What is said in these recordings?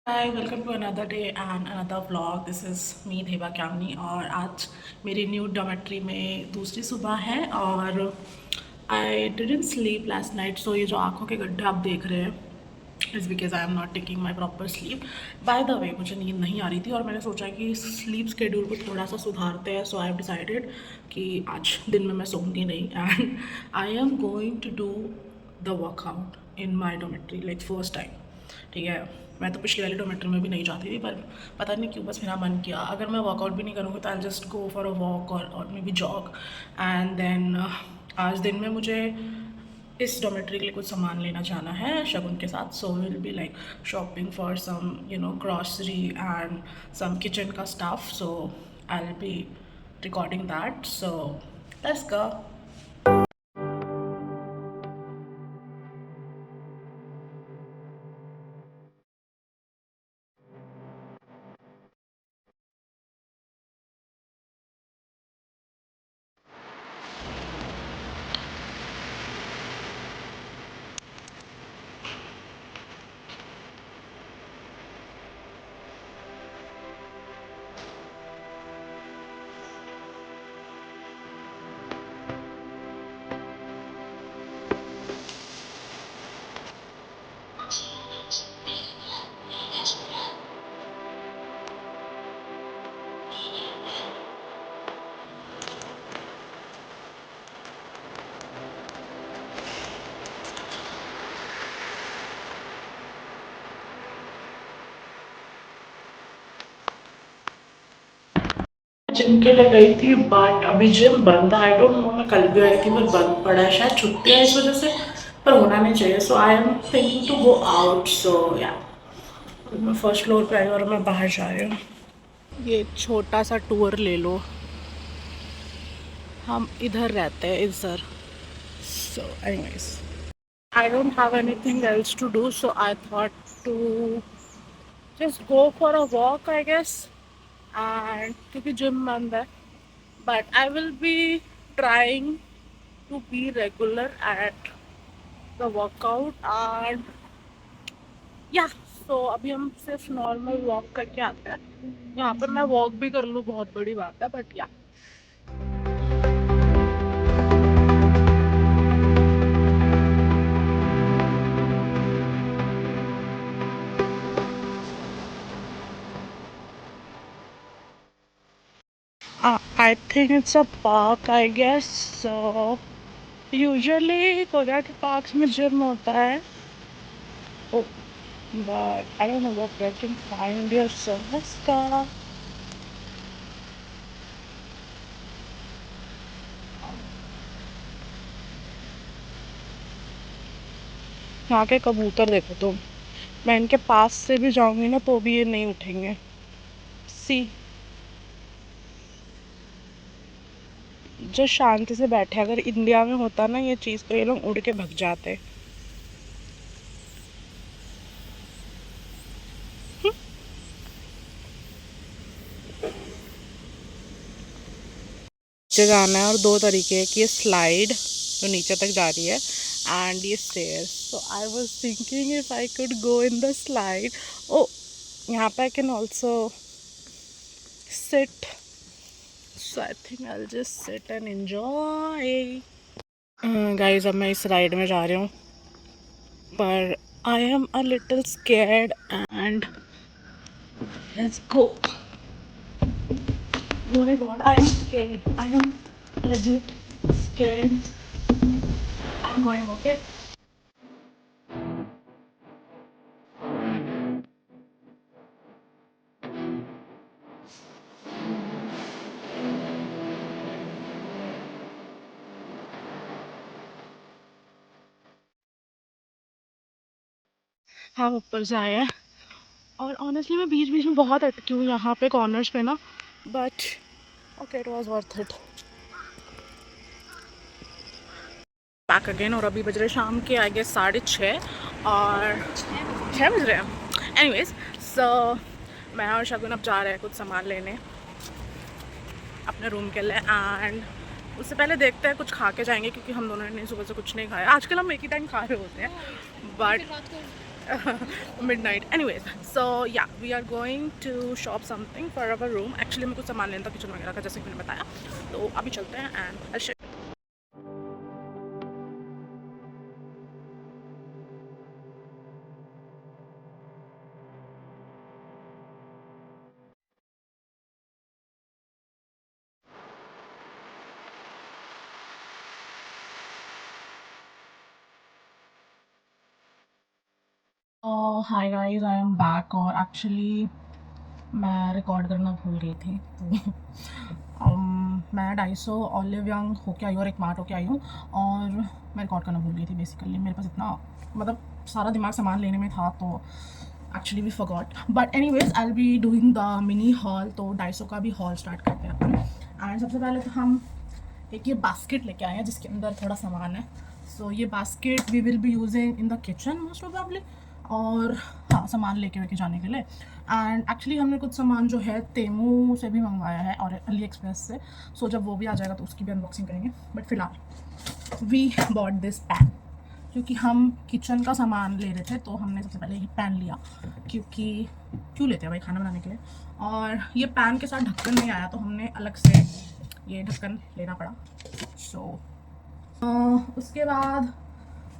Hi welcome to another day and another vlog. This is me Deva क्यामनी और आज मेरी न्यू डॉमेट्री में दूसरी सुबह है और I didn't sleep last night. So ये जो आँखों के गड्ढे आप देख रहे हैं is because I am not taking my proper sleep. By the way मुझे नींद नहीं आ रही थी और मैंने सोचा कि स्लीप स्केड्यूल को थोड़ा सा सुधारते हैं। सो आई हैव डिसाइडेड कि आज दिन में मैं सोऊंगी नहीं and I am going to do the workout in my dormitory like first time. ठीक है, मैं तो पिछले वाले डोमेट्री में भी नहीं जाती थी पर पता नहीं क्यों बस मेरा मन किया अगर मैं वर्कआउट भी नहीं करूँगी तो I just go for a walk और maybe jog and then आज दिन में मुझे इस डोमेट्री के लिए कुछ सामान लेना जाना है शगुन के साथ। So will be like shopping for some grocery and some kitchen का stuff. So I will be recording that. So let's go. Gym के लिए गई थी बट अभी जिम बंद है। आई डोंट नो, मैं कल भी आई थी पर बंद पड़ा है, शायद छुट्टी है इस वजह से, पर होना नहीं चाहिए। So I am thinking to go out. So या मैं फर्स्ट फ्लोर पे आई और मैं बाहर जा रही हूँ। ये छोटा सा टूर ले लो, हम इधर रहते हैं इधर। So anyways I don't have anything else to do so I thought to just go for a walk I guess. And क्योंकि जिम बंद है but I will be trying to be regular at the workout and yeah। so अभी हम सिर्फ normal walk करके आते हैं। यहाँ पे मैं वॉक भी कर लूँ बहुत बड़ी बात है बट या I think it's a park I guess। so usually Korea के पार्क्स में जिम होता है। oh but I don't know where I can find your service का। यहाँ के कबूतर देखो तुम, मैं इनके पास से भी जाऊंगी ना तो भी ये नहीं उठेंगे। सी जो शांति से बैठे, अगर इंडिया में होता ना ये चीज़ तो ये लोग उड़ के भग जाते। नीचे जाना है और दो तरीके है कि ये स्लाइड जो नीचे तक जा रही है एंड ये stairs. So I was thinking if I could go in the slide. Oh यहाँ पे I can also sit. So I think I will just sit and enjoy. Guys अब मैं इस राइड में जा रही हूँ पर I am a little scared and let's go. Oh my god, I am scared. I am legit scared. I'm going, okay? हम ऊपर से आए हैं और ऑनेस्टली मैं बीच बीच में बहुत अटकी हूँ यहाँ पे कॉर्नर्स पे ना, but okay it was worth it. Back again और अभी बज रहे शाम के आई गेस 6:30 और 6 बज रहे हैं। एनीवेज सो मैं और शगुन अब जा रहे हैं कुछ सामान लेने अपने रूम के लिए एंड उससे पहले देखते हैं कुछ खा के जाएंगे क्योंकि हम दोनों ने सुबह से कुछ नहीं खाया। आजकल हम एक ही टाइम खा रहे होते हैं but midnight. Anyways, so yeah, we are going to shop something for our room. Actually हमें कुछ सामान लेना था किचन वगैरह का, जैसे कि मैंने बताया. तो अभी चलते हैं and I'll show you. Hi guys, I am back. और एक्चुअली मैं रिकॉर्ड करना भूल गई थी. तो मैं 250 ऑलिव यंग होके आई हूँ और एक मार्ट होके आई हूँ, और मैं रिकॉर्ड करना भूल गई थी. बेसिकली मेरे पास इतना मतलब सारा दिमाग सामान लेने में था, तो actually we forgot. But anyways I will be doing the mini haul. तो 250 का भी हॉल स्टार्ट करते हैं अपन. एंड सबसे पहले तो हम एक ये बास्केट लेके आए हैं जिसके अंदर थोड़ा सामान है. सो ये basket we will be using in the kitchen most probably, और हाँ, सामान लेके जाने के लिए. एंड एक्चुअली हमने कुछ सामान जो है तेमू से भी मंगवाया है और अली एक्सप्रेस से. सो जब वो भी आ जाएगा तो उसकी भी अनबॉक्सिंग करेंगे. बट फिलहाल वी बॉट दिस पैन, क्योंकि हम किचन का सामान ले रहे थे तो हमने सबसे पहले ये पैन लिया. क्योंकि क्यों लेते हैं भाई, खाना बनाने के लिए. और ये पैन के साथ ढक्कन नहीं आया तो हमने अलग से ये ढक्कन लेना पड़ा. सो उसके बाद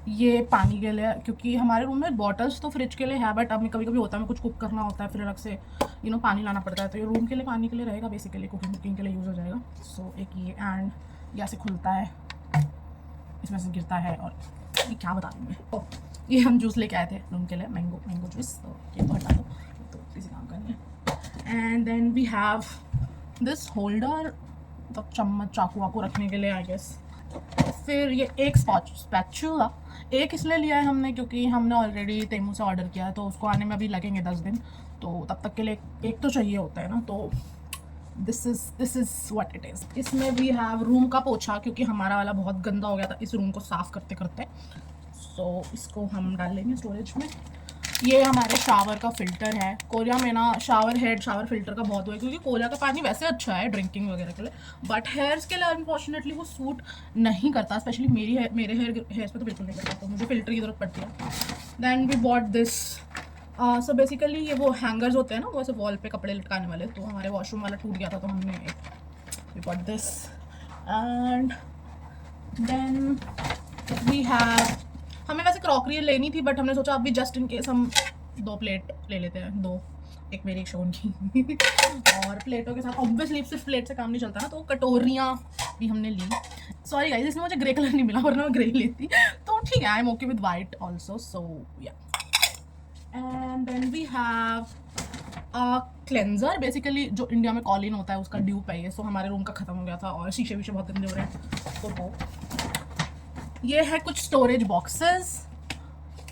ये पानी के लिए, क्योंकि हमारे रूम में बॉटल्स तो फ्रिज के लिए है, बट अब कभी कभी होता है हमें कुछ कुक करना होता है, फिर अलग से पानी लाना पड़ता है. तो ये रूम के लिए पानी के लिए रहेगा, बेसिकली कुकिंग के लिए यूज़ हो जाएगा. सो एक ये, एंड यहाँ से खुलता है, इसमें से गिरता है. और ये क्या बता दूँ मैं, ये हम जूस लेके आए थे रूम के लिए, मैंगो जूस. तो ये तो हटा दो, तो किसी काम का नहीं है. And then we have this holder, मतलब चम्मच चाकू वाकू रखने के लिए आई गेस. फिर ये एक स्पैचुला एक इसलिए लिया है हमने क्योंकि हमने ऑलरेडी तेमू से ऑर्डर किया है, तो उसको आने में अभी लगेंगे 10 दिन. तो तब तक के लिए एक तो चाहिए होता है ना. तो this is what it is. इसमें वी हैव रूम का पोछा, क्योंकि हमारा वाला बहुत गंदा हो गया था इस रूम को साफ़ करते करते. सो इसको हम डाल लेंगे स्टोरेज में. ये हमारे शावर का फ़िल्टर है. कोरिया में ना शावर फ़िल्टर का बहुत हुआ है, क्योंकि कोरिया का पानी वैसे अच्छा है ड्रिंकिंग वगैरह के लिए, बट हेयर्स के लिए अनफॉर्चुनेटली वो सूट नहीं करता. स्पेशली मेरे हेयर्स पे तो बिल्कुल नहीं करता, तो मुझे फ़िल्टर की ज़रूरत पड़ती है. Then we bought this. So basically ये वो हैंगर्स होते हैं ना, वो ऐसे वॉल पे कपड़े लटकाने वाले. तो हमारे वॉशरूम वाला टूट गया था, तो हमने we bought this. And then we have, हमें वैसे क्रॉकरी लेनी थी, बट हमने सोचा अभी जस्ट इन केस हम 2 प्लेट ले लेते हैं. 2, एक मेरी एक शगुन की. और प्लेटों के साथ ऑब्वियसली सिर्फ प्लेट से काम नहीं चलता ना, तो कटोरियाँ भी हमने ली. सॉरी गाइस, इसमें मुझे ग्रे कलर नहीं मिला, वरना मैं ग्रे लेती. तो ठीक है, I am okay with white also. So yeah. And then we have cleanser. Basically जो इंडिया में कॉलिन होता है उसका ड्यूप है ये. सो हमारे रूम का ख़त्म हो गया था और शीशे वीशे बहुत गंदे हो रहे हैं. तो ये है कुछ स्टोरेज बॉक्सेस.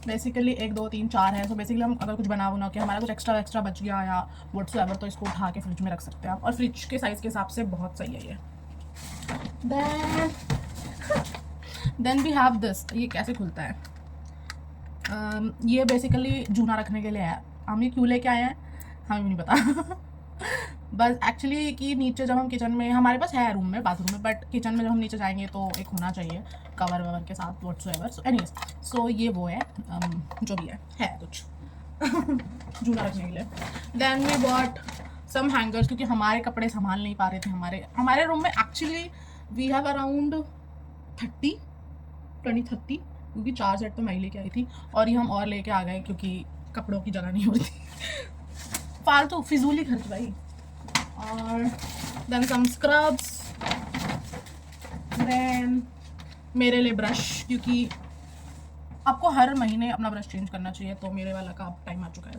बेसिकली 1 2 3 4 है. सो बेसिकली हम अगर कुछ बना के हमारा कुछ एक्स्ट्रा बच गया या व्हाट्सएवर, तो इसको उठा के फ्रिज में रख सकते हैं आप. और फ्रिज के साइज़ के हिसाब से बहुत सही है ये. Then we have this. ये कैसे खुलता है? ये बेसिकली जूना रखने के लिए है. हम ये क्यों लेके आए हैं हमें भी नहीं पता. बस एक्चुअली कि नीचे जब हम किचन में, हमारे पास है रूम में बाथरूम में, बट किचन में जब हम नीचे जाएंगे तो एक होना चाहिए कवर ववर के साथ व्हाट्सएवर. सो एनीवेज, सो ये वो है, जो भी है कुछ जूना रखने के लिए. Then we bought some hangers, क्योंकि हमारे कपड़े संभाल नहीं पा रहे थे. हमारे रूम में एक्चुअली वी हैव अराउंड 30, क्योंकि 4 सेट तो मैं ही लेके आई थी, और ये हम और लेके आ गए क्योंकि कपड़ों की जगह नहीं होती. फालतू फिजूली खर्च भाई. और देन सम स्क्रब्स. देन मेरे लिए ब्रश, क्योंकि आपको हर महीने अपना ब्रश चेंज करना चाहिए, तो मेरे वाला का टाइम आ चुका है.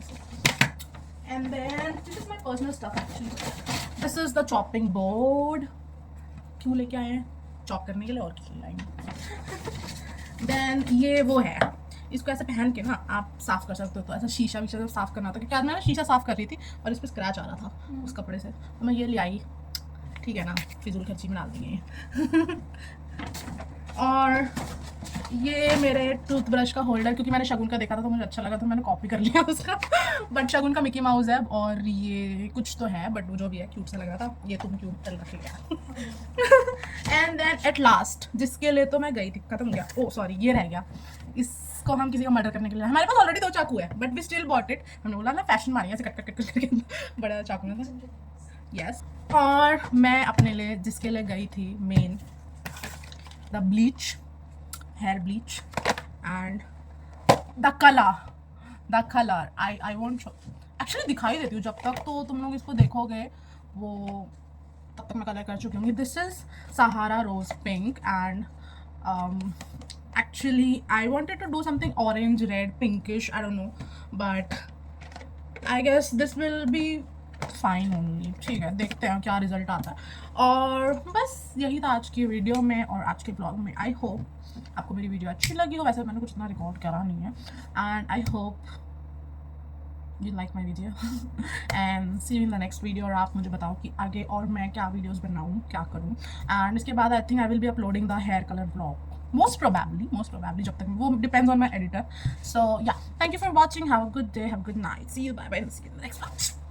And then this is my personal stuff actually. This is the chopping board. क्यों लेके आए हैं? चॉप करने के लिए, और किसी लाएंगे. देन ये वो है, इसको ऐसे पहन के ना आप साफ़ कर सकते हो. तो ऐसा शीशा वीशा साफ़ करना था, क्योंकि आज मैं ना शीशा साफ़ कर रही थी और इस पर स्क्रैच आ रहा था उस कपड़े से, तो मैं ये ले आई. ठीक है ना, फिजूल खर्ची में डाल देंगे. और ये मेरे टूथब्रश का होल्डर, क्योंकि मैंने शगुन का देखा था तो मुझे अच्छा लगा, तो मैंने कॉपी कर लिया उसका. बट शगुन का मिकी माउस है, और ये कुछ तो है, बट वो जो भी है क्यूट सा लग रहा था. ये तुम क्यूट चल रख लिया. एंड देन एट लास्ट, जिसके लिए तो मैं गई थी, खत्म हो गया. ओ सॉरी, ये रह गया. इसको हम किसी का मर्डर करने के लिए, हमारे पास ऑलरेडी 2 चाकू है but we still bought it. हमने बोला ना फैशन मारी ऐसे कट कट कट कट करके बड़ा चाकू में था। यस, और मैं अपने लिए जिसके लिए गई थी main, the bleach, hair bleach and the colour I want show, actually दिखाई देती हूँ जब तक तो तुम लोग इसको देखोगे वो तब तक मैं कलर कर चुकी हूँ। This is Sahara rose pink and actually I wanted to do something orange red pinkish, I don't know, but I guess this will be fine only। ठीक है, देखते हैं क्या रिजल्ट आता है। और बस यही था आज की वीडियो में और आज के ब्लॉग में। आई होप आपको मेरी वीडियो अच्छी लगी हो, वैसे मैंने कुछ इतना रिकॉर्ड करा नहीं है, and I hope you like my video and see you in the next video। और आप मुझे बताओ कि आगे और मैं क्या वीडियोस बनाऊँ, क्या करूँ, एंड इसके बाद I think I will be uploading the hair colour blog most probably जब तक, वो depends on my editor। So yeah, thank you for watching, have a good day, have a good night, see you, bye bye, see you in the next vlog।